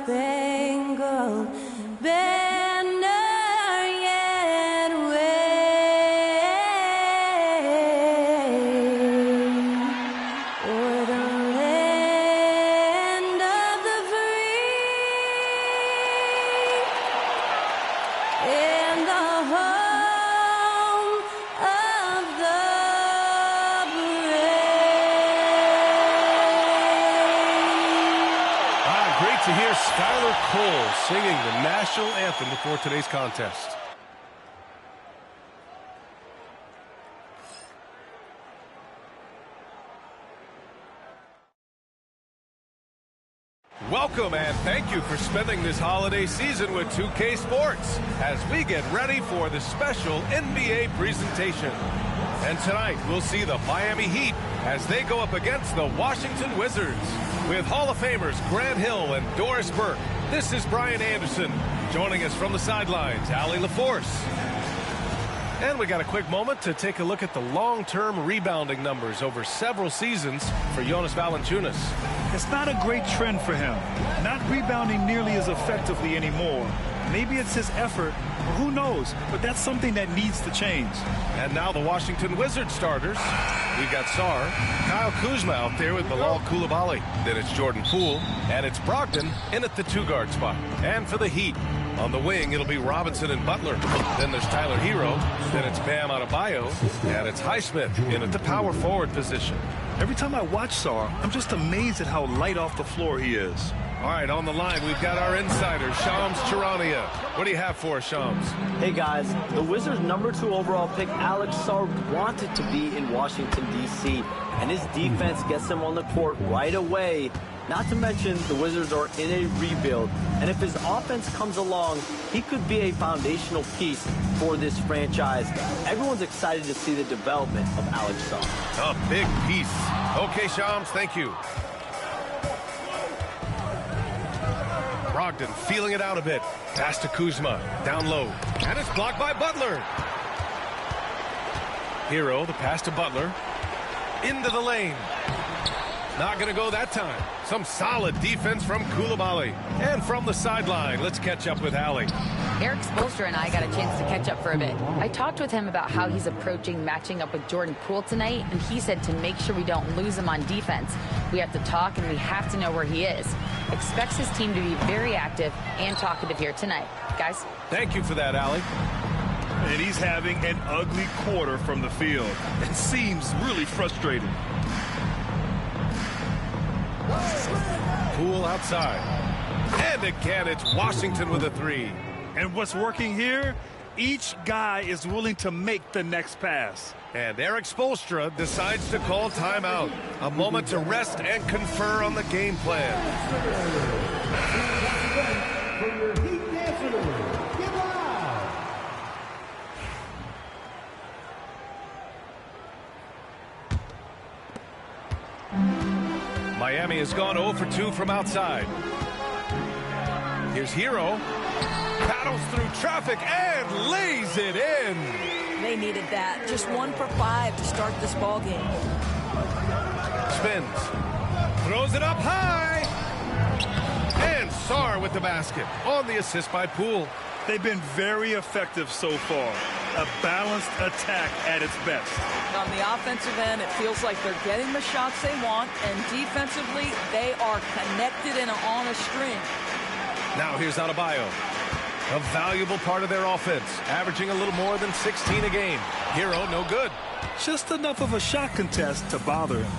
Star-Spangled Banner yet wave o'er the land of the free and the home of the brave. Great to hear Skylar Cole singing the national anthem before today's contest. Welcome and thank you for spending this holiday season with 2K Sports as we get ready for the special NBA presentation. And tonight we'll see the Miami Heat as they go up against the Washington Wizards. With Hall of Famers Grant Hill and Doris Burke, this is Brian Anderson. Joining us from the sidelines, Allie LaForce. And we got a quick moment to take a look at the long-term rebounding numbers over several seasons for Jonas Valanciunas. It's not a great trend for him. Not rebounding nearly as effectively anymore. Maybe it's his effort, or who knows, but that's something that needs to change. And now the Washington Wizards starters. We've got Sarr, Kyle Kuzma out there with Bilal Coulibaly. Then it's Jordan Poole, and it's Brogdon in at the two-guard spot. And for the Heat, on the wing, it'll be Robinson and Butler. Then there's Tyler Hero. Then it's Bam Adebayo. And it's Highsmith in at the power forward position. Every time I watch Sarr, I'm just amazed at how light off the floor he is. All right, on the line, we've got our insider, Shams Charania. What do you have for us, Shams? Hey, guys. The Wizards' #2 overall pick, Alex Sarr, wanted to be in Washington, D.C., and his defense gets him on the court right away. Not to mention, the Wizards are in a rebuild, and if his offense comes along, he could be a foundational piece for this franchise. Everyone's excited to see the development of Alex Sarr. A big piece. Okay, Shams, thank you. Brogdon feeling it out a bit. Pass to Kuzma, down low. And it's blocked by Butler. Hero, the pass to Butler. Into the lane. Not going to go that time. Some solid defense from Coulibaly. And from the sideline, let's catch up with Allie. Erik Spoelstra and I got a chance to catch up for a bit. I talked with him about how he's approaching matching up with Jordan Poole tonight, and he said to make sure we don't lose him on defense, we have to talk and we have to know where he is. Expects his team to be very active and talkative here tonight. Guys? Thank you for that, Allie. And he's having an ugly quarter from the field. It seems really frustrating. Poole outside. And again, it's Washington with a three. And what's working here? Each guy is willing to make the next pass. And Erik Spoelstra decides to call timeout. A moment to rest and confer on the game plan. Miami has gone 0 for 2 from outside. Here's Hero. Paddles through traffic and lays it in. They needed that. Just 1 for 5 to start this ball game. Spins. Throws it up high. And Sarr with the basket on the assist by Poole. They've been very effective so far. A balanced attack at its best. On the offensive end, it feels like they're getting the shots they want, and defensively, they are connected and on a string. Now here's Adebayo. A valuable part of their offense, averaging a little more than 16 a game. Hero, no good. Just enough of a shot contest to bother him.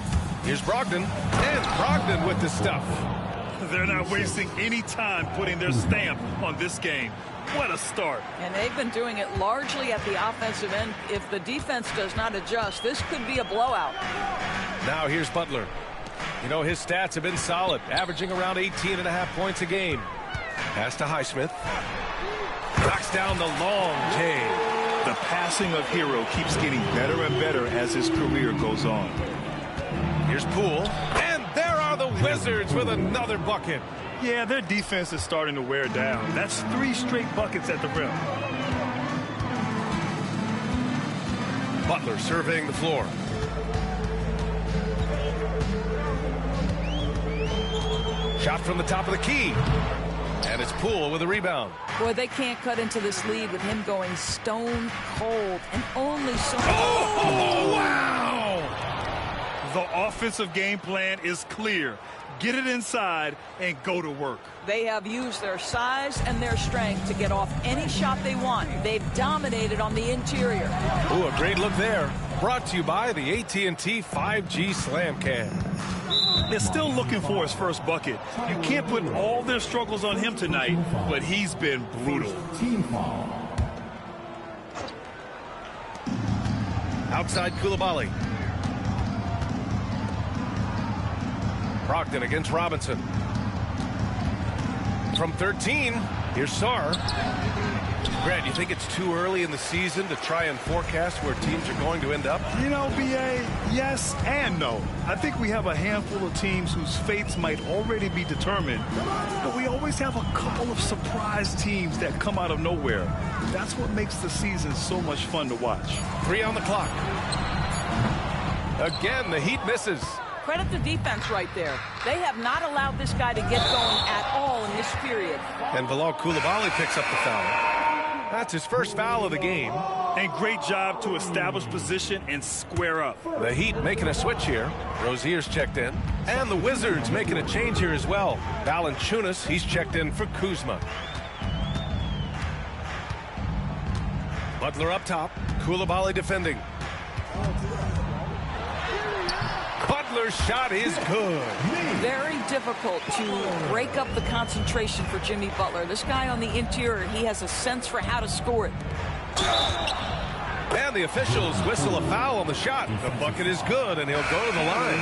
Here's Brogdon, and Brogdon with the stuff. They're not wasting any time putting their stamp on this game. What a start. And they've been doing it largely at the offensive end. If the defense does not adjust, this could be a blowout. Now here's Butler. You know, his stats have been solid, averaging around 18.5 points a game. Pass to Highsmith. Knocks down the long J. The passing of Hero keeps getting better and better as his career goes on. Here's Poole. And there are the Wizards with another bucket. Yeah, their defense is starting to wear down. That's 3 straight buckets at the rim. Butler surveying the floor. Shot from the top of the key. Poole with a rebound. Boy, they can't cut into this lead with him going stone cold and only so. Oh, wow! The offensive game plan is clear. Get it inside and go to work. They have used their size and their strength to get off any shot they want. They've dominated on the interior. Ooh, a great look there. Brought to you by the AT&T 5G Slam Cam. They're still looking for his first bucket. You can't put all their struggles on him tonight, but he's been brutal. Outside Coulibaly. Brogdon against Robinson. From 13, here's Sarr. Grant, you think it's too early in the season to try and forecast where teams are going to end up? You know, B.A., yes and no. I think we have a handful of teams whose fates might already be determined, but we always have a couple of surprise teams that come out of nowhere. That's what makes the season so much fun to watch. 3 on the clock. Again, the Heat misses. Credit the defense right there. They have not allowed this guy to get going at all in this period. And Bilal Coulibaly picks up the foul. That's his first foul of the game. And great job to establish position and square up. The Heat making a switch here. Rozier's checked in. And the Wizards making a change here as well. Valanciunas, he's checked in for Kuzma. Butler up top. Coulibaly defending. Butler's shot is good. Very difficult to break up the concentration for Jimmy Butler. This guy on the interior, he has a sense for how to score it. And the officials whistle a foul on the shot. The bucket is good, and he'll go to the line.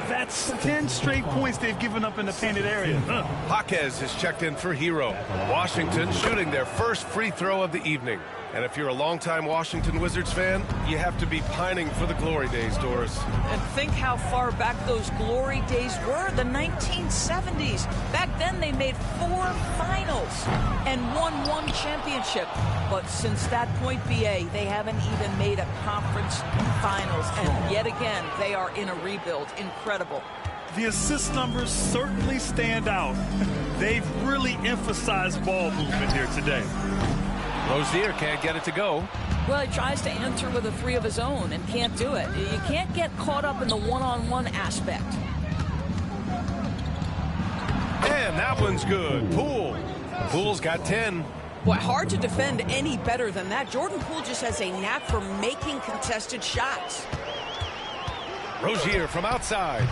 That's 10 straight points they've given up in the painted area. Jaquez is checked in for Hero. Washington shooting their first free throw of the evening. And if you're a longtime Washington Wizards fan, you have to be pining for the glory days, Doris. And think how far back those glory days were, the 1970s. Back then, they made 4 finals and won 1 championship. But since that point, BA, they haven't even made a conference finals. And yet again, they are in a rebuild. Incredible. The assist numbers certainly stand out. They've really emphasized ball movement here today. Rozier can't get it to go. Well, he tries to enter with a 3 of his own and can't do it. You can't get caught up in the one-on-one aspect. And that one's good. Poole. Poole's got 10. Boy, hard to defend any better than that. Jordan Poole just has a knack for making contested shots. Rozier from outside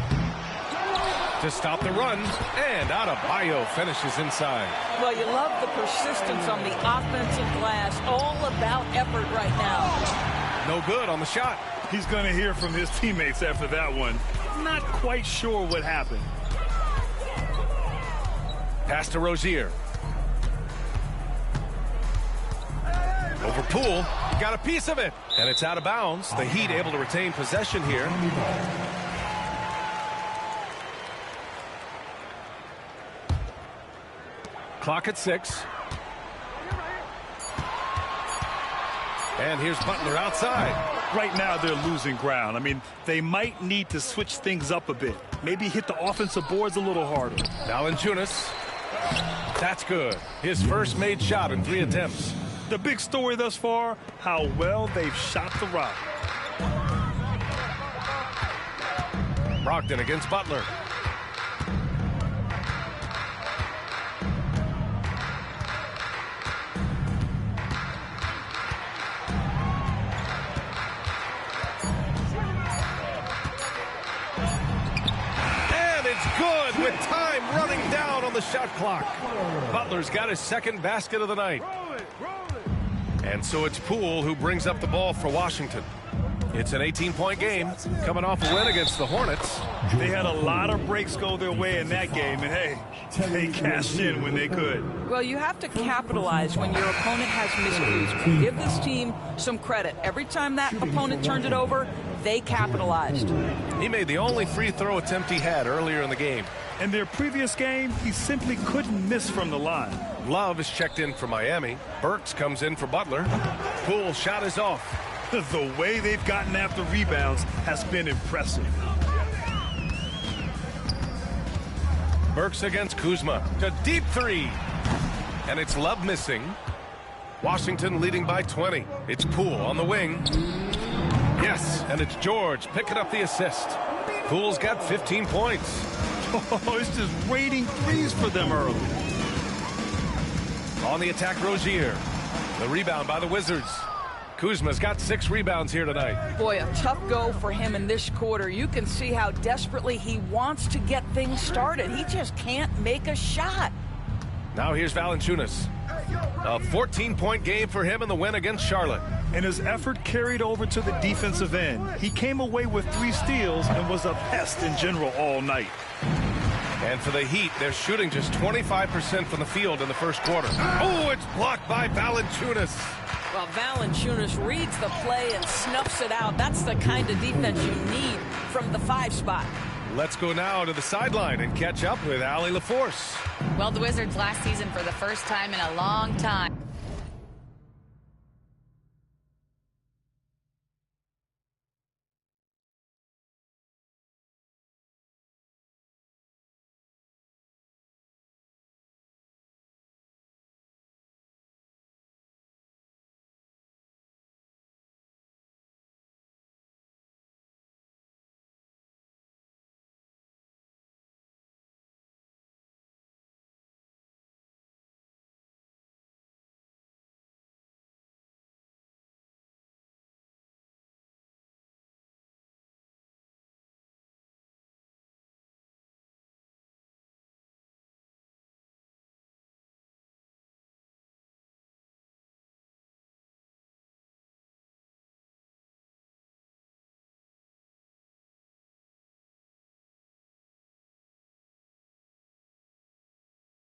to stop the run, and Adebayo finishes inside. Well, you love the persistence on the offensive glass. All about effort right now. No good on the shot. He's going to hear from his teammates after that one. Not quite sure what happened. Pass to Rozier. Over Poole. Got a piece of it. And it's out of bounds. The Heat able to retain possession here. Clock at 6. And here's Butler outside. Right now they're losing ground. I mean, they might need to switch things up a bit. Maybe hit the offensive boards a little harder. Valanciunas. That's good. His first made shot in 3 attempts. The big story thus far, how well they've shot the rock. Brogdon against Butler. Good with time running down on the shot clock. Butler's got his second basket of the night. And so it's Poole who brings up the ball for Washington. It's an 18-point game coming off a win against the Hornets. They had a lot of breaks go their way in that game, and hey, they cashed in when they could. Well, you have to capitalize when your opponent has miscues. Give this team some credit. Every time that opponent turned it over, they capitalized. He made the only free throw attempt he had earlier in the game. In their previous game, he simply couldn't miss from the line. Love is checked in for Miami. Burks comes in for Butler. Poole's shot is off. The way they've gotten after rebounds has been impressive. Burks against Kuzma. A deep 3. And it's Love missing. Washington leading by 20. It's Poole on the wing. Yes, and it's George picking up the assist. Poole's got 15 points. Oh, it's just raining threes for them early. On the attack, Rozier. The rebound by the Wizards. Kuzma's got 6 rebounds here tonight. Boy, a tough go for him in this quarter. You can see how desperately he wants to get things started. He just can't make a shot. Now here's Valanciunas. A 14-point game for him in the win against Charlotte. And his effort carried over to the defensive end. He came away with 3 steals and was a pest in general all night. And for the Heat, they're shooting just 25% from the field in the first quarter. Oh, it's blocked by Valanciunas. Well, Valanciunas reads the play and snuffs it out. That's the kind of defense you need from the 5 spot. Let's go now to the sideline and catch up with Allie LaForce. Well, the Wizards last season for the first time in a long time.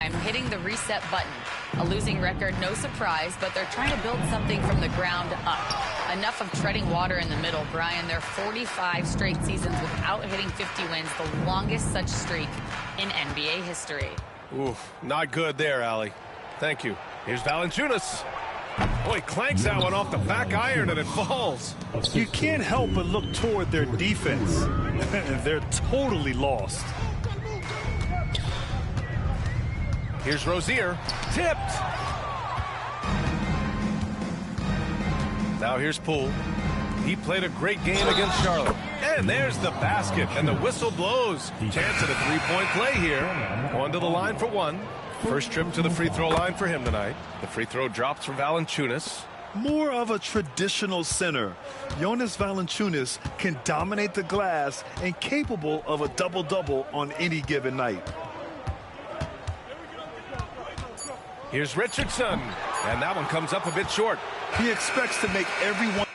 I'm hitting the reset button. A losing record, no surprise, but they're trying to build something from the ground up. Enough of treading water in the middle, Brian. They're 45 straight seasons without hitting 50 wins, the longest such streak in NBA history. Oof, not good there, Allie. Thank you. Here's Valanciunas. Oh, he clanks that one off the back iron and it falls. You can't help but look toward their defense. They're totally lost. Here's Rozier. Tipped. Now here's Poole. He played a great game against Charlotte. And there's the basket. And the whistle blows. Chance at a 3-point play here. Going to the line for 1. First trip to the free throw line for him tonight. The free throw drops for Valanciunas. More of a traditional center. Jonas Valanciunas can dominate the glass and capable of a double-double on any given night. Here's Richardson, and that one comes up a bit short. He expects to make everyone.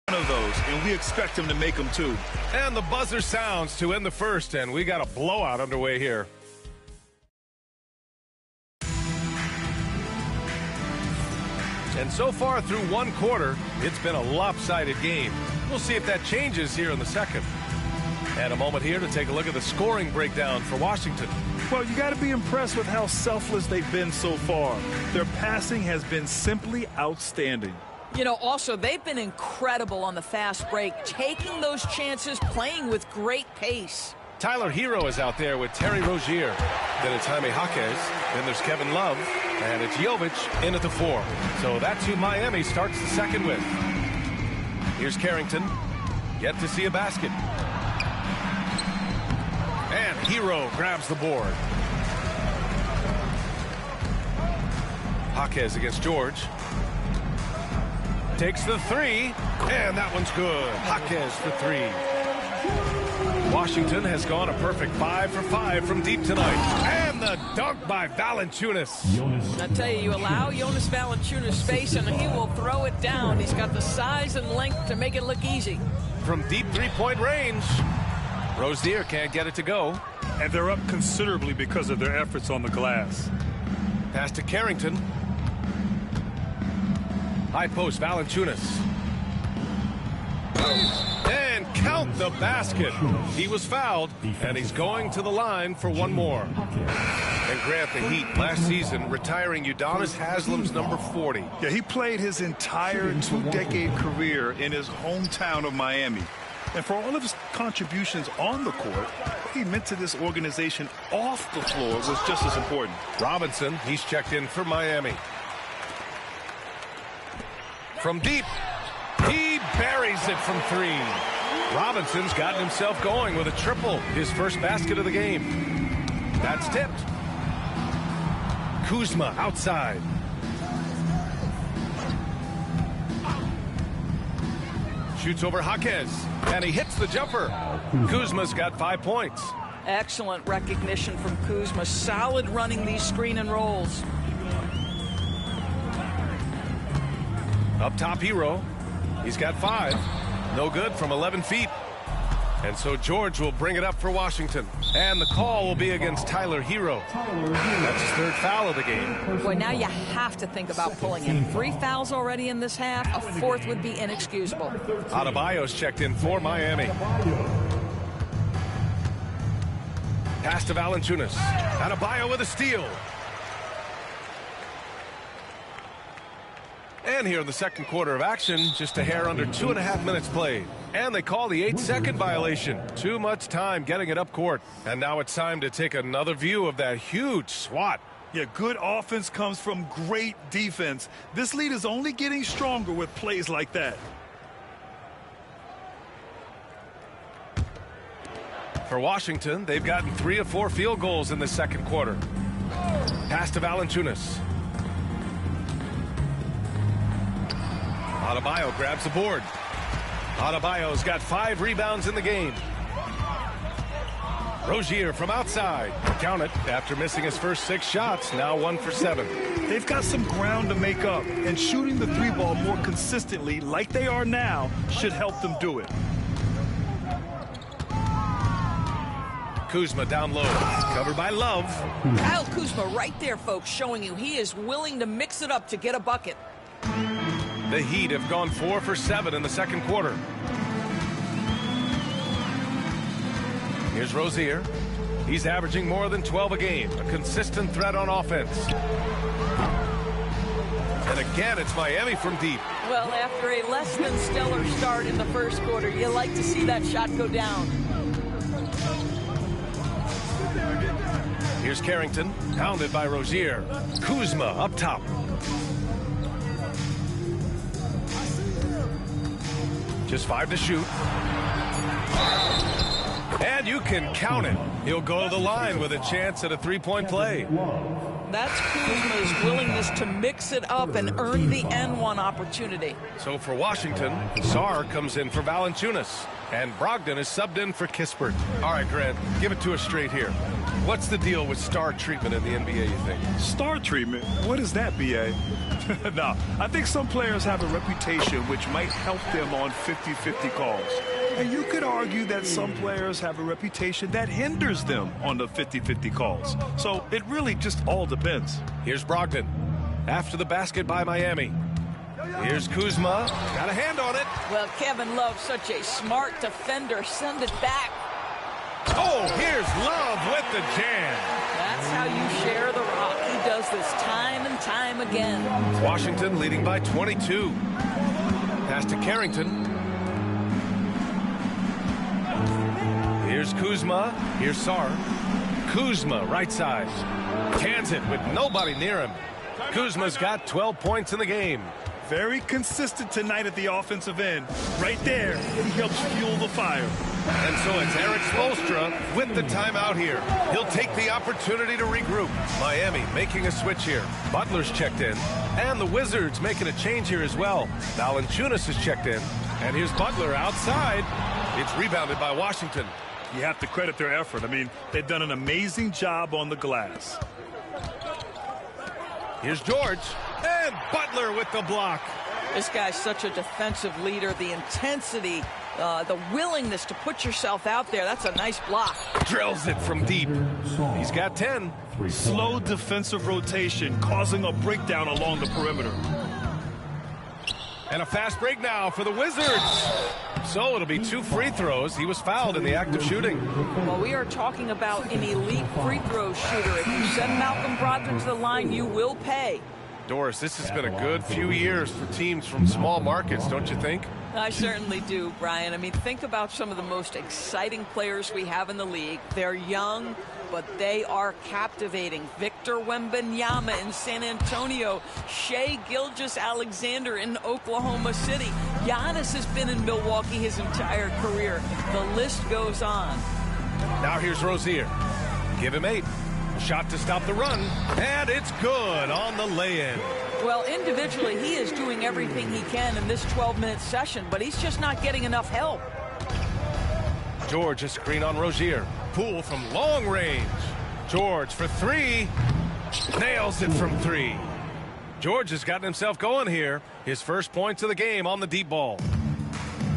One of those, and we expect him to make them too. And the buzzer sounds to end the first, and we got a blowout underway here. And so far through one quarter, it's been a lopsided game. We'll see if that changes here in the second. And a moment here to take a look at the scoring breakdown for Washington. Well, you got to be impressed with how selfless they've been so far. Their passing has been simply outstanding. You know, also, they've been incredible on the fast break, taking those chances, playing with great pace. Tyler Hero is out there with Terry Rozier. Then it's Jaime Jaquez. Then there's Kevin Love. And it's Jovic in at the 4. So that's who Miami starts the second with. Here's Carrington. Yet to see a basket. And Hero grabs the board. Jaquez against George. Takes the 3, and that one's good. Jaquez for 3. Washington has gone a perfect 5 for 5 from deep tonight. And the dunk by Valanciunas. I tell you, you allow Jonas Valanciunas space, and he will throw it down. He's got the size and length to make it look easy. From deep three-point range, Rozier can't get it to go. And they're up considerably because of their efforts on the glass. Pass to Carrington. High post, Valanciunas. And count the basket. He was fouled, and he's going to the line for one more. And Grant, the Heat last season retiring Udonis Haslem's number 40. Yeah, he played his entire 2-decade career in his hometown of Miami. And for all of his contributions on the court, what he meant to this organization off the floor was just as important. Robinson, he's checked in for Miami. From deep, he buries it from 3. Robinson's gotten himself going with a triple, his first basket of the game. That's tipped. Kuzma outside. Shoots over Jaquez, and he hits the jumper. Kuzma's got 5 points. Excellent recognition from Kuzma. Solid running these screen and rolls. Up top, Hero. He's got 5. No good from 11 feet. And so George will bring it up for Washington. And the call will be against Tyler Hero. That's his 3rd foul of the game. Boy, now you have to think about pulling him. 3 fouls already in this half. A 4th would be inexcusable. Adebayo's checked in for Miami. Pass to Valanciunas. Adebayo with a steal. stand here in the second quarter of action, just a hair under 2.5 minutes played. And they call the 8-second violation. Too much time getting it up court. And now it's time to take another view of that huge swat. Yeah, good offense comes from great defense. This lead is only getting stronger with plays like that. For Washington, they've gotten 3 of 4 field goals in the second quarter. Pass to Valanciunas. Adebayo grabs the board. Adebayo's got 5 rebounds in the game. Rozier from outside. Count it. After missing his first 6 shots, now 1 for 7. They've got some ground to make up, and shooting the 3-ball more consistently like they are now should help them do it. Kuzma down low. Covered by Love. Kyle Kuzma right there, folks, showing you he is willing to mix it up to get a bucket. The Heat have gone 4 for 7 in the second quarter. Here's Rozier. He's averaging more than 12 a game. A consistent threat on offense. And again, it's Miami from deep. Well, after a less than stellar start in the first quarter, you like to see that shot go down. Here's Carrington, pounded by Rozier. Kuzma up top. Just 5 to shoot. And you can count it. He'll go to the line with a chance at a 3-point play. That's Kuzma's willingness to mix it up and earn the N1 opportunity. So for Washington, Sarr comes in for Valanciunas. And Brogdon is subbed in for Kispert. All right, Grant, give it to us straight here. What's the deal with star treatment in the NBA, you think? Star treatment? What is that, B.A.? No, I think some players have a reputation which might help them on 50-50 calls. And you could argue that some players have a reputation that hinders them on the 50-50 calls. So it really just all depends. Here's Brogdon. After the basket by Miami. Here's Kuzma. Got a hand on it. Well, Kevin Love, such a smart defender. Send it back. Oh, here's Love with the jam. That's how you share the rock. He does this time and time again. Washington leading by 22. Pass to Carrington. Here's Kuzma. Here's Sarr. Kuzma, right side. Cans it with nobody near him. Kuzma's got 12 points in the game. Very consistent tonight at the offensive end. Right there, he helps fuel the fire. And so it's Eric Spoelstra with the timeout here. He'll take the opportunity to regroup. Miami making a switch here. Butler's checked in. And the Wizards making a change here as well. Valanciunas is checked in. And here's Butler outside. It's rebounded by Washington. You have to credit their effort. I mean, they've done an amazing job on the glass. Here's George. And Butler with the block. This guy's such a defensive leader. The intensity, the willingness to put yourself out there. That's a nice block. Drills it from deep. He's got 10. Slow defensive rotation causing a breakdown along the perimeter. And a fast break now for the Wizards. So it'll be 2 free throws. He was fouled in the act of shooting. Well, we are talking about an elite free throw shooter. If you send Malcolm Brogdon to the line, you will pay. Doris, this has been a good few years for teams from small markets, don't you think? I certainly do, Brian. I mean, think about some of the most exciting players we have in the league. They're young, but they are captivating. Victor Wembanyama in San Antonio. Shai Gilgeous-Alexander in Oklahoma City. Giannis has been in Milwaukee his entire career. The list goes on. Now here's Rozier. Give him 8. Shot to stop the run, and it's good on the lay-in. Well, individually, he is doing everything he can in this 12-minute session, but he's just not getting enough help. George a screen on Rozier. Poole from long range. George for 3. Nails it from 3. George has gotten himself going here. His first points of the game on the deep ball.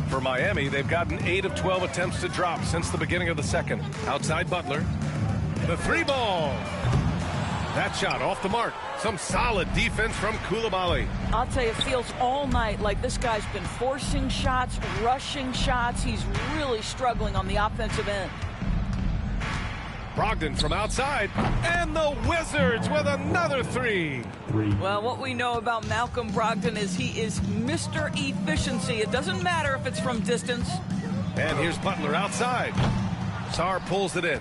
For Miami, they've gotten 8 of 12 attempts to drop since the beginning of the second. Outside Butler. The 3-ball. That shot off the mark. Some solid defense from Coulibaly. I'll tell you, it feels all night like this guy's been forcing shots, rushing shots. He's really struggling on the offensive end. Brogdon from outside, and the Wizards with another three. Well, what we know about Malcolm Brogdon is he is Mr. Efficiency. It doesn't matter if it's from distance. And here's Butler outside. Sarr pulls it in.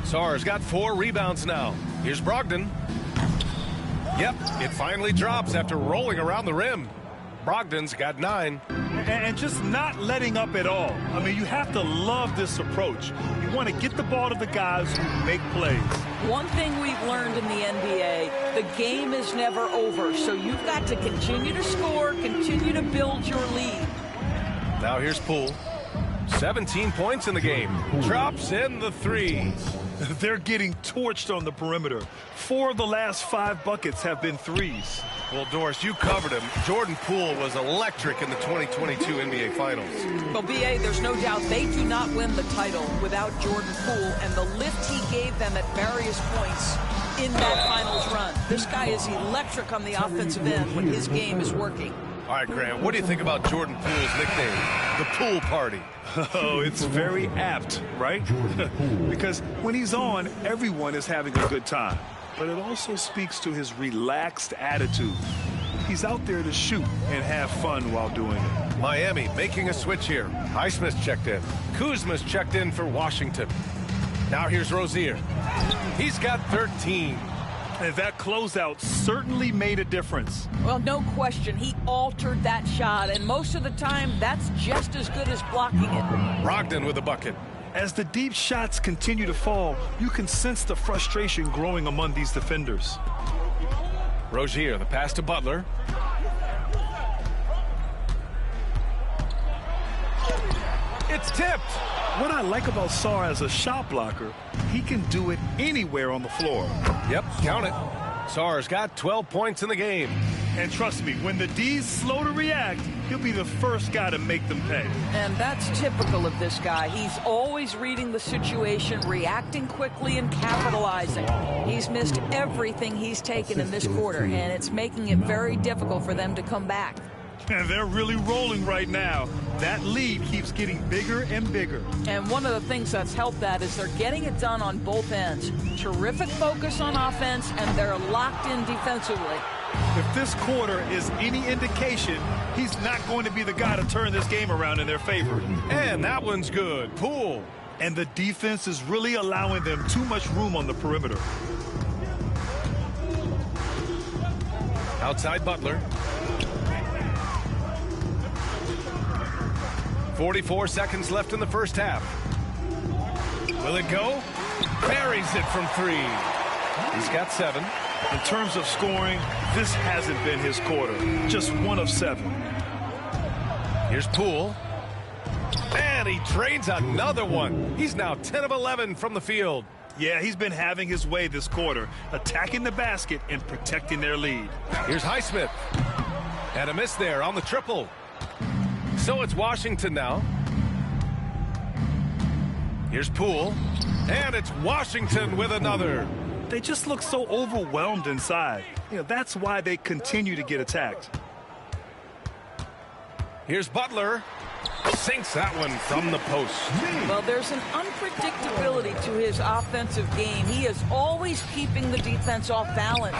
Sarr's got 4 rebounds now. Here's Brogdon. Yep, it finally drops after rolling around the rim. Brogdon's got 9. And just not letting up at all. I mean, you have to love this approach. You want to get the ball to the guys who make plays. One thing we've learned in the NBA, the game is never over. So you've got to continue to score, continue to build your lead. Now here's Poole. 17 points in the game. Drops in the 3. They're getting torched on the perimeter. 4 of the last 5 buckets have been threes. Well, Doris, you covered him. Jordan Poole was electric in the 2022 NBA Finals. Well, B.A., there's no doubt they do not win the title without Jordan Poole and the lift he gave them at various points in that finals run. This guy is electric on the offensive end when his game is working. All right, Grant, what do you think about Jordan Poole's nickname, the Pool Party? Oh, it's very apt, right? Because when he's on, everyone is having a good time. But it also speaks to his relaxed attitude. He's out there to shoot and have fun while doing it. Miami making a switch here. Highsmith's checked in. Kuzma's checked in for Washington. Now here's Rozier. He's got 13. And that closeout certainly made a difference. Well, no question. He altered that shot, and most of the time, that's just as good as blocking it. Brogdon with a bucket. As the deep shots continue to fall, you can sense the frustration growing among these defenders. Rozier, the pass to Butler. It's tipped. What I like about Sarr as a shot blocker, he can do it anywhere on the floor. Yep, count it. Sarr's got 12 points in the game. And trust me, when the D's slow to react, he'll be the first guy to make them pay. And that's typical of this guy. He's always reading the situation, reacting quickly, and capitalizing. He's missed everything he's taken in this quarter, and it's making it very difficult for them to come back. And they're really rolling right now. That lead keeps getting bigger and bigger. And one of the things that's helped that is they're getting it done on both ends. Terrific focus on offense, and they're locked in defensively. If this quarter is any indication, he's not going to be the guy to turn this game around in their favor. And that one's good. Poole. And the defense is really allowing them too much room on the perimeter. Outside Butler. 44 seconds left in the first half. Will it go? Buries it from 3. He's got 7. In terms of scoring, this hasn't been his quarter. Just 1 of 7. Here's Poole. And he drains another one. He's now 10 of 11 from the field. Yeah, he's been having his way this quarter, attacking the basket and protecting their lead. Here's Highsmith. And a miss there on the triple. So it's Washington now. Here's Poole. And it's Washington with another. They just look so overwhelmed inside. You know, that's why they continue to get attacked. Here's Butler. Sinks that one from the post. Well, there's an unpredictability to his offensive game. He is always keeping the defense off balance.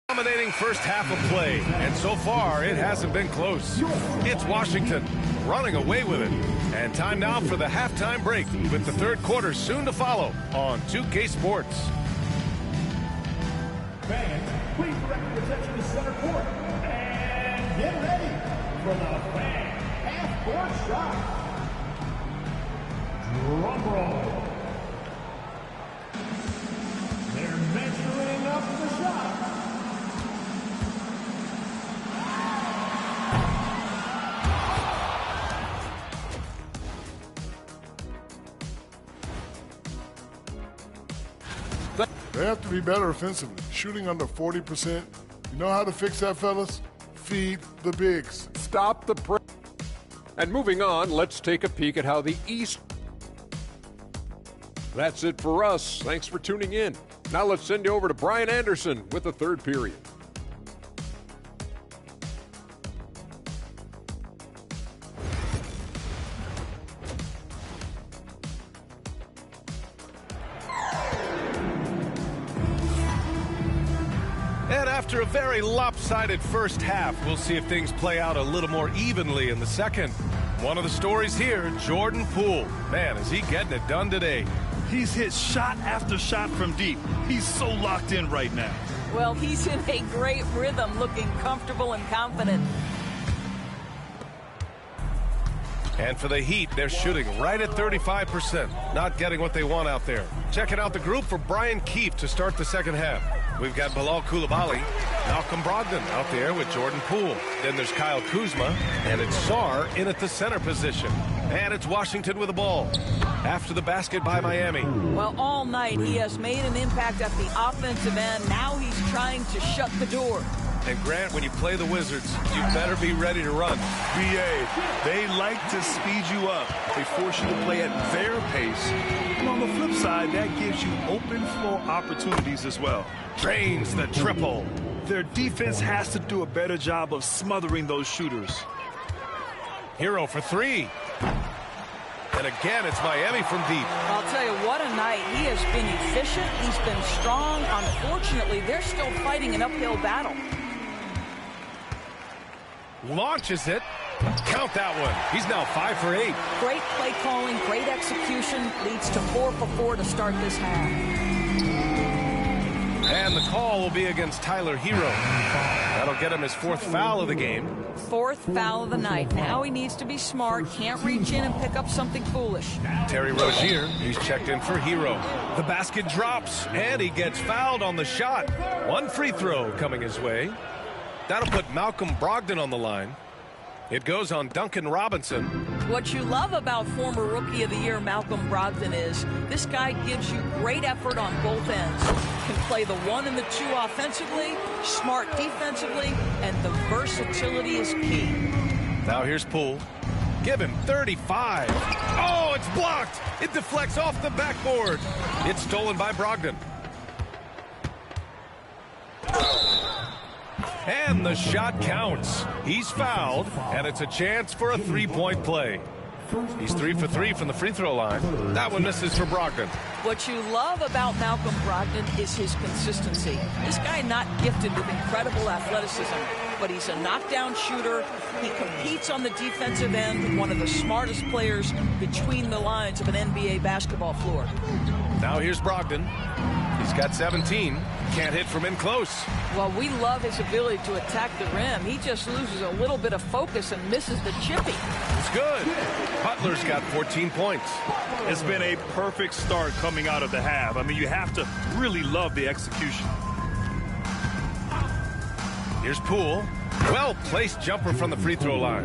Dominating first half of play, and so far it hasn't been close. It's Washington running away with it. And time now for the halftime break, with the third quarter soon to follow on 2K Sports. Fans, please direct your attention to center court and get ready for the fan half-court shot. Drum roll. They're measuring up the shot. After be better offensively. Shooting under 40%. You know how to fix that, fellas? Feed the bigs. Stop the press. And moving on, let's take a peek at how the East. That's it for us. Thanks for tuning in. Now let's send you over to Brian Anderson with the third period. And after a very lopsided first half, we'll see if things play out a little more evenly in the second. One of the stories here, Jordan Poole. Man, is he getting it done today. He's hit shot after shot from deep. He's so locked in right now. Well, he's in a great rhythm, looking comfortable and confident. And for the Heat, they're shooting right at 35%. Not getting what they want out there. Checking out the group for Brian Keefe to start the second half. We've got Bilal Coulibaly, Malcolm Brogdon out there with Jordan Poole. Then there's Kyle Kuzma, and it's Sarr in at the center position. And it's Washington with the ball. After the basket by Miami. Well, all night he has made an impact at the offensive end. Now he's trying to shut the door. And Grant, when you play the Wizards, you better be ready to run. BA, they like to speed you up. They force you to play at their pace. And on the flip side, that gives you open floor opportunities as well. Drains the triple. Their defense has to do a better job of smothering those shooters. Hero for three. And again, it's Miami from deep. I'll tell you, what a night. He has been efficient. He's been strong. Unfortunately, they're still fighting an uphill battle. Launches it. Count that one. He's now 5 for 8. Great play calling, great execution. Leads to 4 for 4 to start this half. And the call will be against Tyler Hero. That'll get him his 4th foul of the game. 4th foul of the night. Now he needs to be smart. Can't reach in and pick up something foolish. Terry Rozier, he's checked in for Hero. The basket drops, and he gets fouled on the shot. 1 free throw coming his way. That'll put Malcolm Brogdon on the line. It goes on Duncan Robinson. What you love about former Rookie of the Year Malcolm Brogdon is this guy gives you great effort on both ends. Can play the 1 and the 2 offensively, smart defensively, and the versatility is key. Now here's Poole. Give him 35. Oh, it's blocked. It deflects off the backboard. It's stolen by Brogdon. And the shot counts. He's fouled, and it's a chance for a three-point play. He's 3 for 3 from the free throw line. That one misses for Brogdon. What you love about Malcolm Brogdon is his consistency. This guy not gifted with incredible athleticism, but he's a knockdown shooter. He competes on the defensive end, one of the smartest players between the lines of an NBA basketball floor. Now here's Brogdon. He's got 17. Can't hit from in close. Well, we love his ability to attack the rim. He just loses a little bit of focus and misses the chippy. It's good. Butler's got 14 points. It's been a perfect start coming out of the half. I mean, you have to really love the execution. Here's Poole. Well-placed jumper from the free throw line.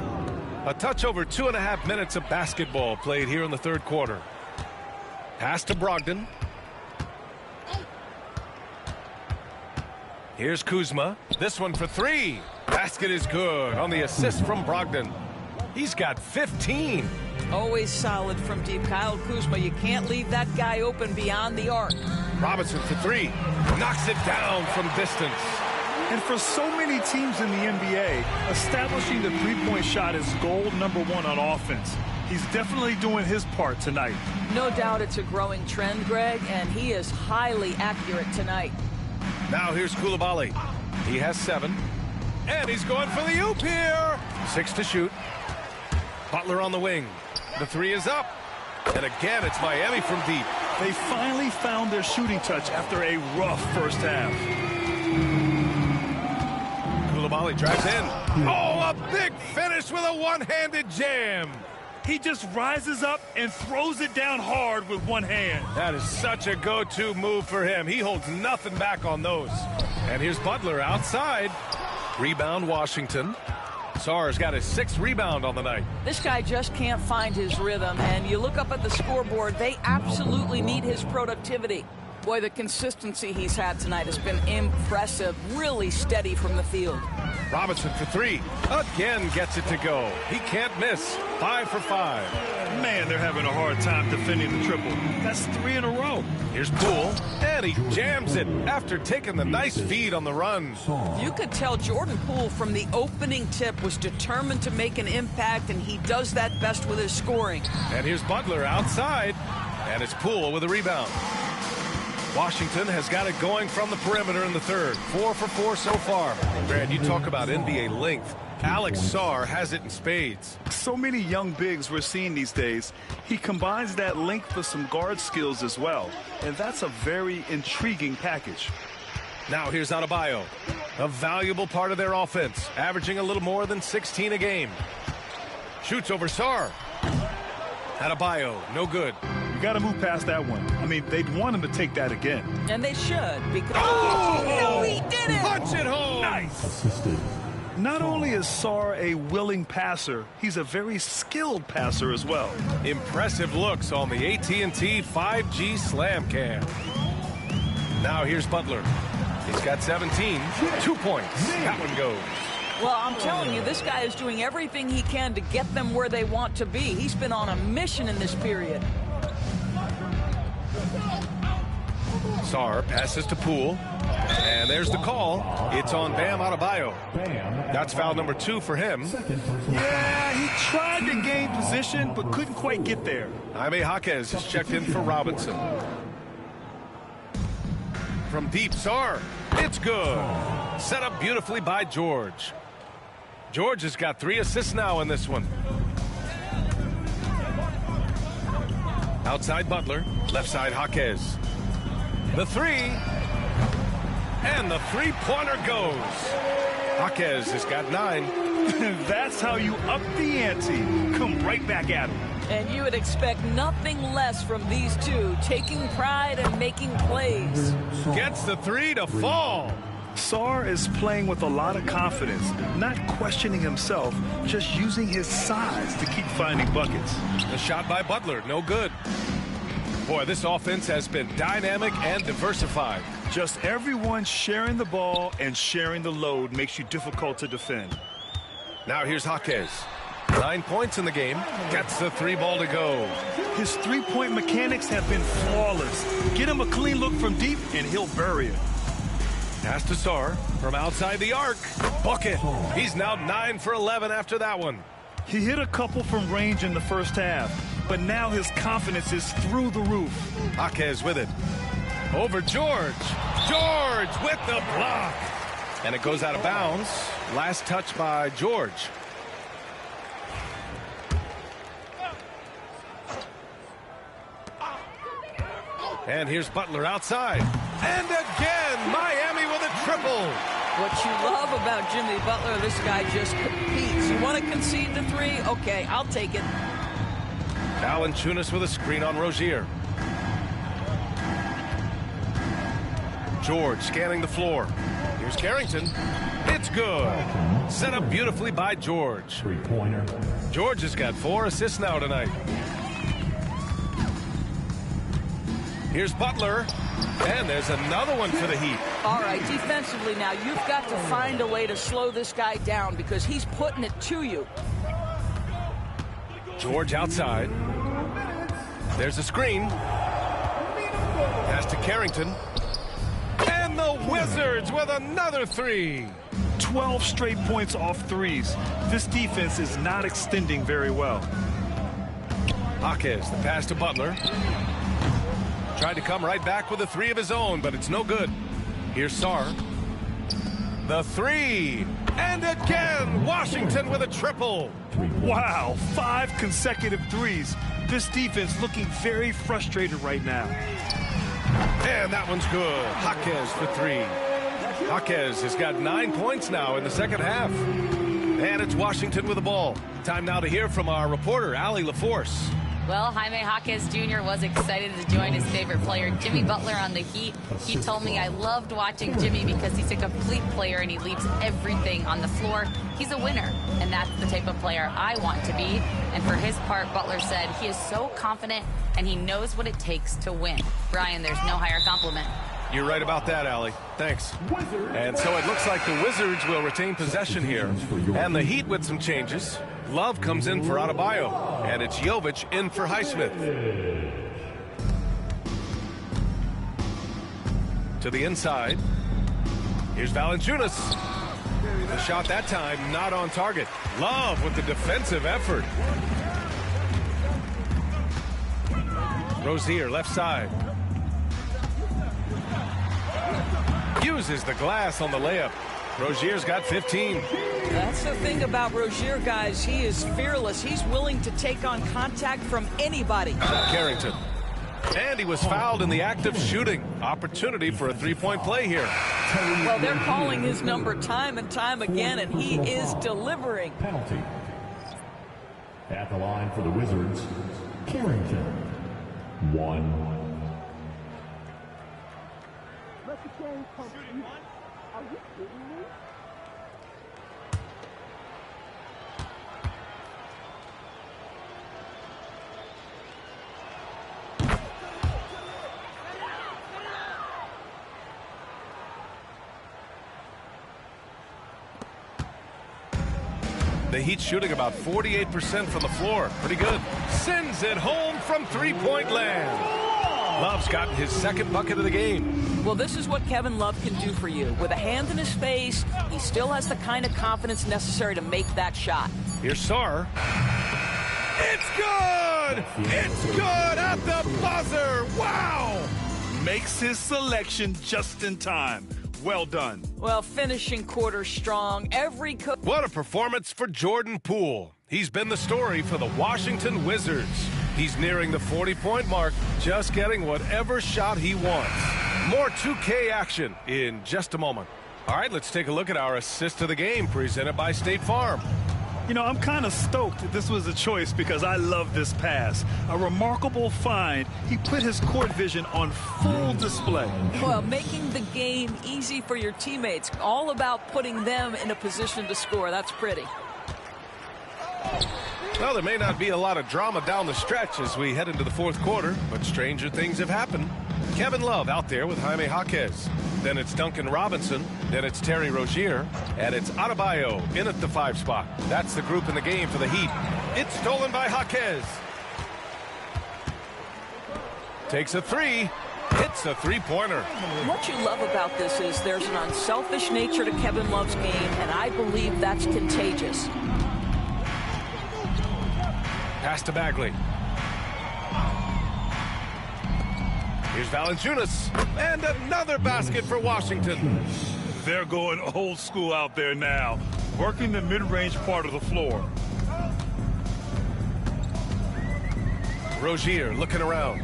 A touch over 2.5 minutes of basketball played here in the third quarter. Pass to Brogdon. Here's Kuzma. This one for 3. Basket is good on the assist from Brogdon. He's got 15. Always solid from deep. Kyle Kuzma, you can't leave that guy open beyond the arc. Robinson for 3. Knocks it down from distance. And for so many teams in the NBA, establishing the three-point shot is goal number 1 on offense. He's definitely doing his part tonight. No doubt it's a growing trend, Greg, and he is highly accurate tonight. Now here's Coulibaly. He has 7. And he's going for the oop here. 6 to shoot. Butler on the wing. The 3 is up. And again, it's Miami from deep. They finally found their shooting touch after a rough first half. Coulibaly drives in. Oh, a big finish with a one-handed jam. He just rises up and throws it down hard with one hand. That is such a go-to move for him. He holds nothing back on those. And here's Butler outside. Rebound Washington. Sarr's got his 6th rebound on the night. This guy just can't find his rhythm, and you look up at the scoreboard, they absolutely need his productivity. Boy, the consistency he's had tonight has been impressive. Really steady from the field. Robinson for three. Again gets it to go. He can't miss. 5 for 5. Man, they're having a hard time defending the triple. That's 3 in a row. Here's Poole, and he jams it after taking the nice feed on the run. You could tell Jordan Poole from the opening tip was determined to make an impact, and he does that best with his scoring. And here's Butler outside, and it's Poole with a rebound. Washington has got it going from the perimeter in the third. 4 for 4 so far. Brad, you talk about NBA length. Alex Sarr has it in spades. So many young bigs we're seeing these days. He combines that length with some guard skills as well. And that's a very intriguing package. Now here's Adebayo. A valuable part of their offense, averaging a little more than 16 a game. Shoots over Sarr. Adebayo, no good. You got to move past that one. I mean, they'd want him to take that again. And they should, because... Oh! No, he did it! Punch it home! Nice! Not only is Sarr a willing passer, he's a very skilled passer as well. Impressive looks on the AT&T 5G Slam Cam. Now here's Butler. He's got 17. 2 points. That one goes. Well, I'm telling you, this guy is doing everything he can to get them where they want to be. He's been on a mission in this period. Sarr passes to Poole. And there's the call. It's on Bam Adebayo. That's foul number 2 for him. Yeah, he tried to gain position, but couldn't quite get there. Jaime Jaquez is checked in for Robinson. From deep, Sarr. It's good. Set up beautifully by George. George has got 3 assists now in this one. Outside Butler. Left side Jaquez. The 3. And the three-pointer goes. Jaquez has got 9. That's how you up the ante. Come right back at him. And you would expect nothing less from these two, taking pride and making plays. Gets the 3 to fall. Sarr is playing with a lot of confidence, not questioning himself, just using his size to keep finding buckets. The shot by Butler, no good. Boy, this offense has been dynamic and diversified. Just everyone sharing the ball and sharing the load makes you difficult to defend. Now here's Jaquez. 9 points in the game. Gets the 3 ball to go. His three-point mechanics have been flawless. Get him a clean look from deep, and he'll bury it. Pass to Sarr from outside the arc. Bucket. He's now 9 for 11 after that one. He hit a couple from range in the first half, but now his confidence is through the roof. Jaquez with it. Over George. George with the block. And it goes out of bounds. Last touch by George. And here's Butler outside. And again, Miami with a triple. What you love about Jimmy Butler, this guy just competes. You want to concede the 3? Okay, I'll take it. Valanciunas with a screen on Rozier. George scanning the floor. Here's Carrington. It's good. Set up beautifully by George. Three-pointer. George has got 4 assists now tonight. Here's Butler. And there's another one for the Heat. All right, defensively now, you've got to find a way to slow this guy down because he's putting it to you. George outside. There's a screen. Pass to Carrington. And the Wizards with another 3. 12 straight points off threes. This defense is not extending very well. Jaquez, the pass to Butler. Tried to come right back with a 3 of his own, but it's no good. Here's Sarr. The 3. And again, Washington with a triple. Wow, 5 consecutive threes. This defense looking very frustrated right now. And that one's good. Jaquez for 3. Jaquez has got 9 points now in the second half. And it's Washington with the ball. Time now to hear from our reporter, Allie LaForce. Well, Jaime Jaquez Jr. was excited to join his favorite player, Jimmy Butler, on the Heat. He told me, I loved watching Jimmy because he's a complete player and he leaves everything on the floor. He's a winner, and that's the type of player I want to be. And for his part, Butler said he is so confident and he knows what it takes to win. Brian, there's no higher compliment. You're right about that, Allie. Thanks. And so it looks like the Wizards will retain possession here. And the Heat with some changes. Love comes in for Adebayo, and it's Jovic in for Highsmith. To the inside. Here's Valanciunas. The shot that time not on target. Love with the defensive effort. Rozier, left side. Uses the glass on the layup. Rozier's got 15. That's the thing about Rozier, guys. He is fearless. He's willing to take on contact from anybody. Carrington. And he was fouled in the act of shooting. Opportunity for a three-point play here. Well, they're calling his number time and time again, and he is delivering. Penalty. At the line for the Wizards, Carrington. 1. The Heat shooting about 48% from the floor. Pretty good. Sends it home from three-point land. Love's gotten his second bucket of the game. Well, this is what Kevin Love can do for you. With a hand in his face, he still has the kind of confidence necessary to make that shot. Here's Sarr. It's good! It's good at the buzzer! Wow! Makes his selection just in time. Well done. Well, finishing quarter strong. What a performance for Jordan Poole. He's been the story for the Washington Wizards. He's nearing the 40-point mark, just getting whatever shot he wants. More 2K action in just a moment. All right, let's take a look at our assist of the game presented by State Farm. You know, I'm kind of stoked that this was a choice because I love this pass. A remarkable find. He put his court vision on full display. Well, making the game easy for your teammates. All about putting them in a position to score. That's pretty. Well, there may not be a lot of drama down the stretch as we head into the fourth quarter, but stranger things have happened. Kevin Love out there with Jaime Jaquez. Then it's Duncan Robinson. Then it's Terry Rozier. And it's Adebayo in at the 5 spot. That's the group in the game for the Heat. It's stolen by Jaquez. Takes a three. Hits a three-pointer. What you love about this is there's an unselfish nature to Kevin Love's game, and I believe that's contagious. Pass to Bagley. Here's Valanciunas. And another basket for Washington. They're going old school out there now, working the mid-range part of the floor. Rozier looking around.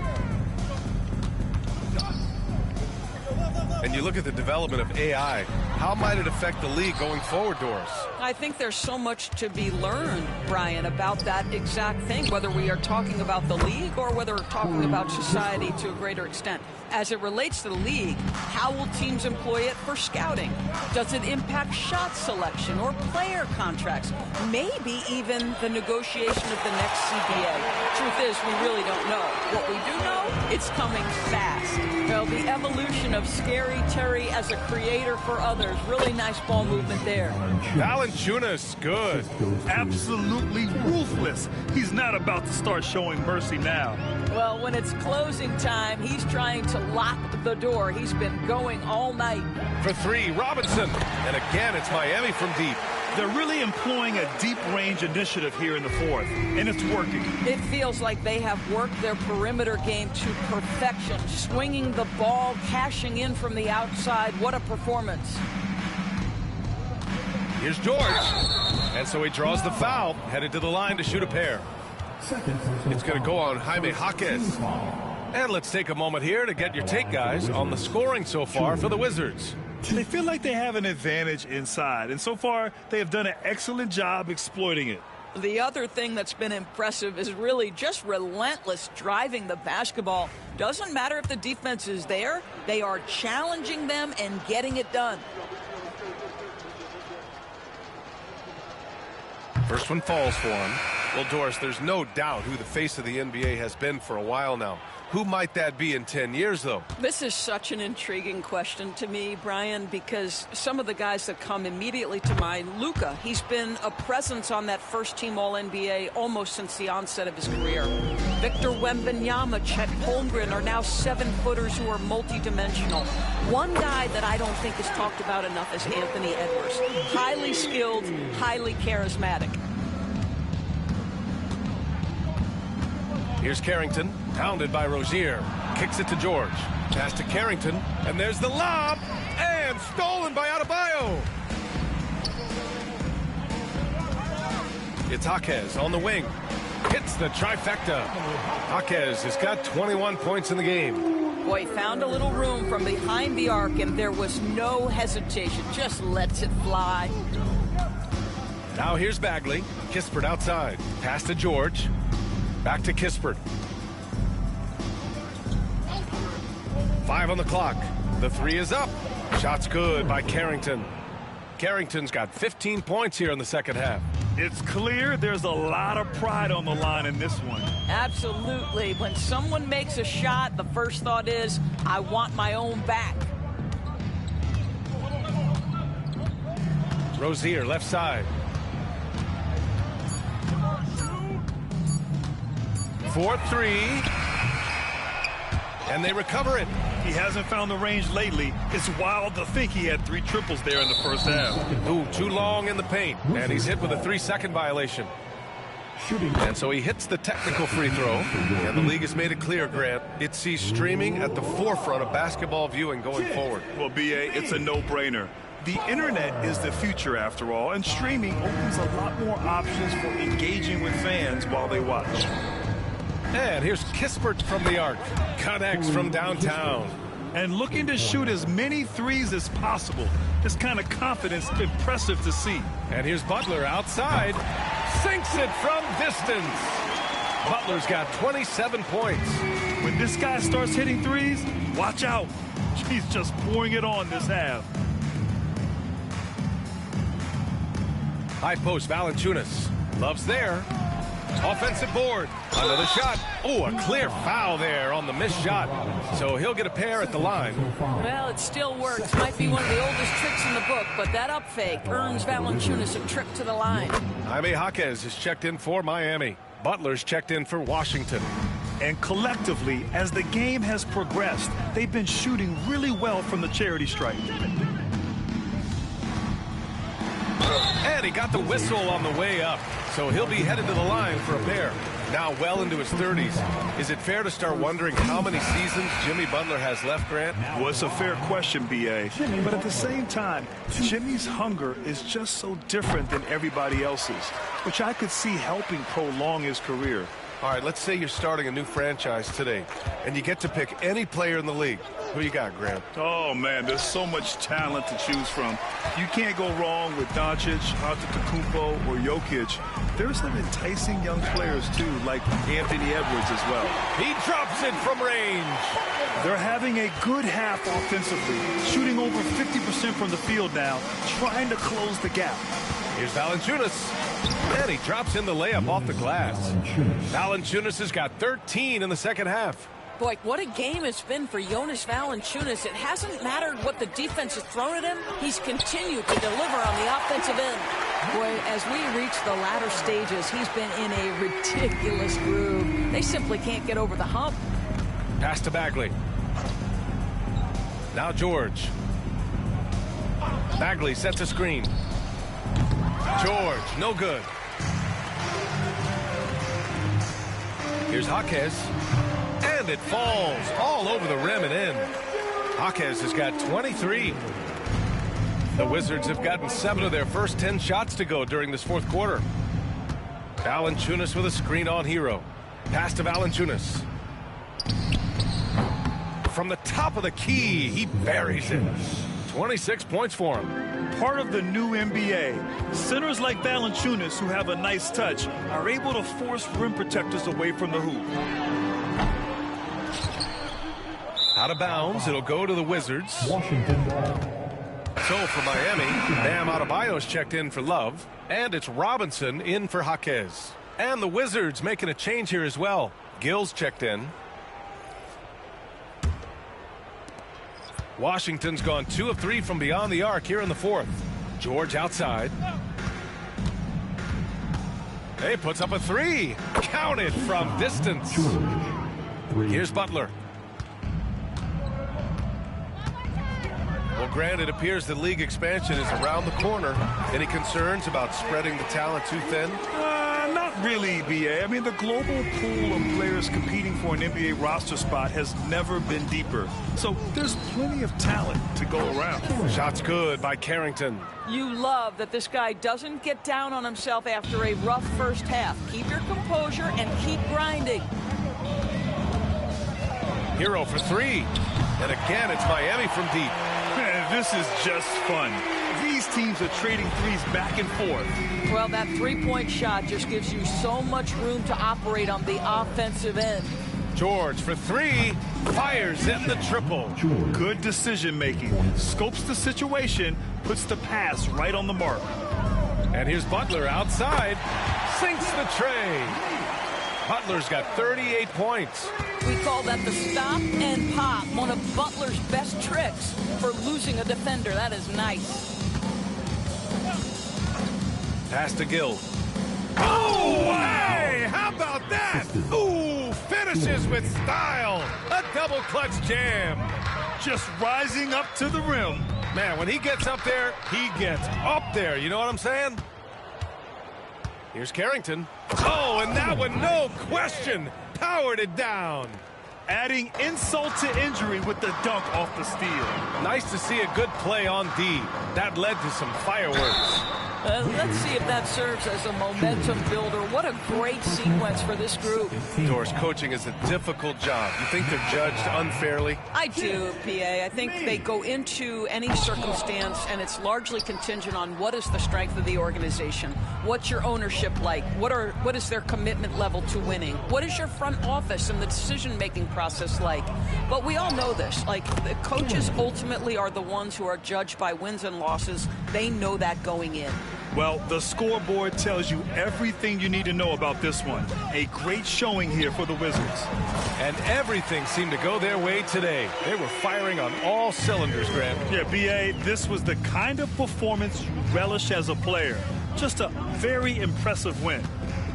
And you look at the development of AI. How might it affect the league going forward, Doris? I think there's so much to be learned, Brian, about that exact thing, whether we are talking about the league or whether we're talking about society to a greater extent. As it relates to the league, how will teams employ it for scouting? Does it impact shot selection or player contracts? Maybe even the negotiation of the next CBA. Truth is, we really don't know. What we do know, it's coming fast. Well, the evolution of Scary Terry as a creator for others. Really nice ball movement there. Valanciunas, good. Absolutely ruthless. He's not about to start showing mercy now. Well, when it's closing time, he's trying to lock the door. He's been going all night. For three, Robinson. And again, it's Miami from deep. They're really employing a deep-range initiative here in the fourth, and it's working. It feels like they have worked their perimeter game to perfection, swinging the ball, cashing in from the outside. What a performance. Here's George. And so he draws the foul, headed to the line to shoot a pair. It's going to go on Jaime Jaquez. And let's take a moment here to get your take, guys, on the scoring so far for the Wizards. They feel like they have an advantage inside, and so far they have done an excellent job exploiting it. The other thing that's been impressive is really just relentless driving the basketball. Doesn't matter if the defense is there, they are challenging them and getting it done. First one falls for him. Well, Doris, there's no doubt who the face of the NBA has been for a while now. Who might that be in 10 years, though? This is such an intriguing question to me, Brian, because some of the guys that come immediately to mind, Luka, he's been a presence on that first-team All-NBA almost since the onset of his career. Victor Wembanyama, Chet Holmgren are now 7-footers who are multidimensional. One guy that I don't think is talked about enough is Anthony Edwards. Highly skilled, highly charismatic. Here's Carrington, pounded by Rozier. Kicks it to George. Pass to Carrington, and there's the lob, and stolen by Adebayo. It's Jaquez on the wing. Hits the trifecta. Jaquez has got 21 points in the game. Boy, found a little room from behind the arc, and there was no hesitation. Just lets it fly. Now here's Bagley. Kispert outside. Pass to George. Back to Kispert. 5 on the clock. The three is up. Shot's good by Carrington. Carrington's got 15 points here in the second half. It's clear there's a lot of pride on the line in this one. Absolutely. When someone makes a shot, the first thought is, I want my own back. Rozier, left side. 4-3. And they recover it. He hasn't found the range lately. It's wild to think he had 3 triples there in the first half. Ooh, too long in the paint. And he's hit with a 3-second violation. And so he hits the technical free throw. And the league has made it clear, Grant, it sees streaming at the forefront of basketball viewing going forward. Well, B.A., it's a no-brainer. The internet is the future, after all, and streaming opens a lot more options for engaging with fans while they watch. And here's Kispert from the arc. Connects from downtown. And looking to shoot as many threes as possible. This kind of confidence, impressive to see. And here's Butler outside. Sinks it from distance. Butler's got 27 points. When this guy starts hitting threes, watch out. He's just pouring it on this half. High post, Valanciunas. Love's there. Offensive board. Another shot. Oh, a clear foul there on the missed shot. So he'll get a pair at the line. Well, it still works. Might be one of the oldest tricks in the book, but that up fake earns Valanciunas a trip to the line. Jaime Jaquez is checked in for Miami. Butler's checked in for Washington. And collectively, as the game has progressed, they've been shooting really well from the charity stripe. And he got the whistle on the way up. So he'll be headed to the line for a pair. Now well into his 30s. Is it fair to start wondering how many seasons Jimmy Butler has left, Grant? Well, it's a fair question, B.A. But at the same time, Jimmy's hunger is just so different than everybody else's, which I could see helping prolong his career. All right, let's say you're starting a new franchise today, and you get to pick any player in the league. Who you got, Grant? Oh, man, there's so much talent to choose from. You can't go wrong with Doncic, Antetokounmpo, or Jokic. There's some enticing young players, too, like Anthony Edwards as well. He drops it from range. They're having a good half offensively, shooting over 50% from the field now, trying to close the gap. Here's Valanciunas. And he drops in the layup off the glass. Valanciunas has got 13 in the second half. Boy, what a game it's been for Jonas Valanciunas. It hasn't mattered what the defense has thrown at him. He's continued to deliver on the offensive end. Boy, as we reach the latter stages, he's been in a ridiculous groove. They simply can't get over the hump. Pass to Bagley. Now George. Bagley sets a screen. George, no good. Here's Jaquez. And it falls all over the rim and in. Jaquez has got 23. The Wizards have gotten 7 of their first 10 shots to go during this fourth quarter. Valanciunas with a screen on Hero. Pass to Valanciunas. From the top of the key, he buries it. 26 points for him. Part of the new NBA, centers like Valanciunas, who have a nice touch, are able to force rim protectors away from the hoop. Out of bounds, it'll go to the Wizards. Washington ball. So for Miami, Bam Adebayo's checked in for Love, and it's Robinson in for Jaquez. And the Wizards making a change here as well. Gill's checked in. Washington's gone 2 of 3 from beyond the arc here in the fourth. George outside. Hey, puts up a 3. Counted from distance. Here's Butler. Well, Grant, it appears the league expansion is around the corner. Any concerns about spreading the talent too thin? Not really, BA. I mean, the global pool of players competing for an NBA roster spot has never been deeper. So there's plenty of talent to go around. Shots good by Carrington. You love that this guy doesn't get down on himself after a rough first half. Keep your composure and keep grinding. Hero for 3. And again, it's Miami from deep. Man, this is just fun. These teams are trading threes back and forth. Well, that three-point shot just gives you so much room to operate on the offensive end. George for 3. Fires in the triple. Good decision making. Scopes the situation, puts the pass right on the mark. And here's Butler outside. Sinks the tray. Butler's got 38 points. We call that the stop and pop, one of Butler's best tricks for losing a defender. That is nice. Pass to Gill. Oh, hey, how about that? Ooh, finishes with style. A double clutch jam. Just rising up to the rim. Man, when he gets up there, he gets up there. You know what I'm saying? Here's Carrington. Oh, and that one, no question, powered it down. Adding insult to injury with the dunk off the steal. Nice to see a good play on D. That led to some fireworks. Let's see if that serves as a momentum builder. What a great sequence for this group. Doris, coaching is a difficult job. You think they're judged unfairly? I do, PA. I think they go into any circumstance, and it's largely contingent on what is the strength of the organization. What's your ownership like? What is their commitment level to winning? What is your front office and the decision-making process like? But we all know this. Like, the coaches ultimately are the ones who are judged by wins and losses. They know that going in. Well, the scoreboard tells you everything you need to know about this one. A great showing here for the Wizards. And everything seemed to go their way today. They were firing on all cylinders, Graham. Yeah, BA, this was the kind of performance you relish as a player. Just a very impressive win.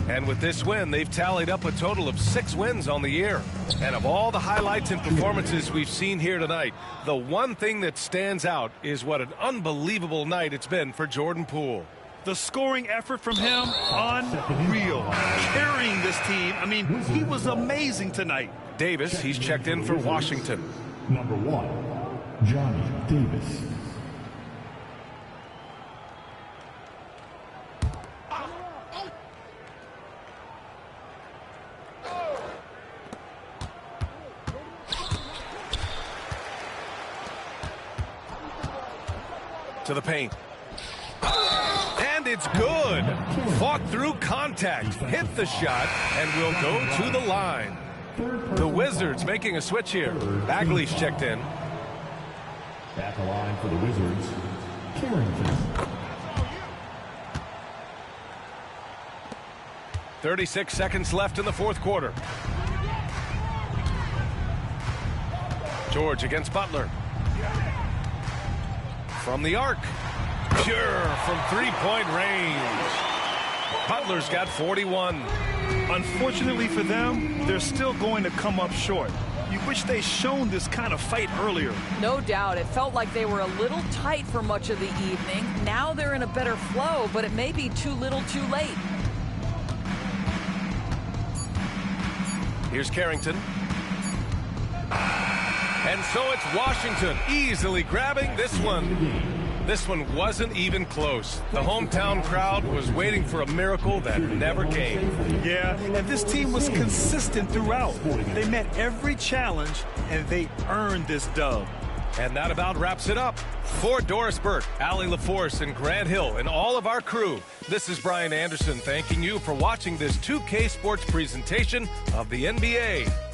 And with this win, they've tallied up a total of 6 wins on the year. And of all the highlights and performances we've seen here tonight, the one thing that stands out is what an unbelievable night it's been for Jordan Poole. The scoring effort from him, unreal. Carrying this team, I mean, he was amazing tonight. Davis, he's checked in for Washington. Number 1, Johnny Davis. To the paint. And it's good. Fought through contact, hit the shot, and will go to the line. The Wizards making a switch here. Bagley's checked in. At the line for the Wizards, Carrington. 36 seconds left in the fourth quarter. George against Butler. From the arc. Pure from three-point range. Butler's got 41. Unfortunately for them, they're still going to come up short. You wish they'd shown this kind of fight earlier. No doubt. It felt like they were a little tight for much of the evening. Now they're in a better flow, but it may be too little too late. Here's Carrington. And so it's Washington easily grabbing this one. This one wasn't even close. The hometown crowd was waiting for a miracle that never came. Yeah, and this team was consistent throughout. They met every challenge, and they earned this dub. And that about wraps it up. For Doris Burke, Allie LaForce, and Grant Hill, and all of our crew, this is Brian Anderson thanking you for watching this 2K Sports presentation of the NBA.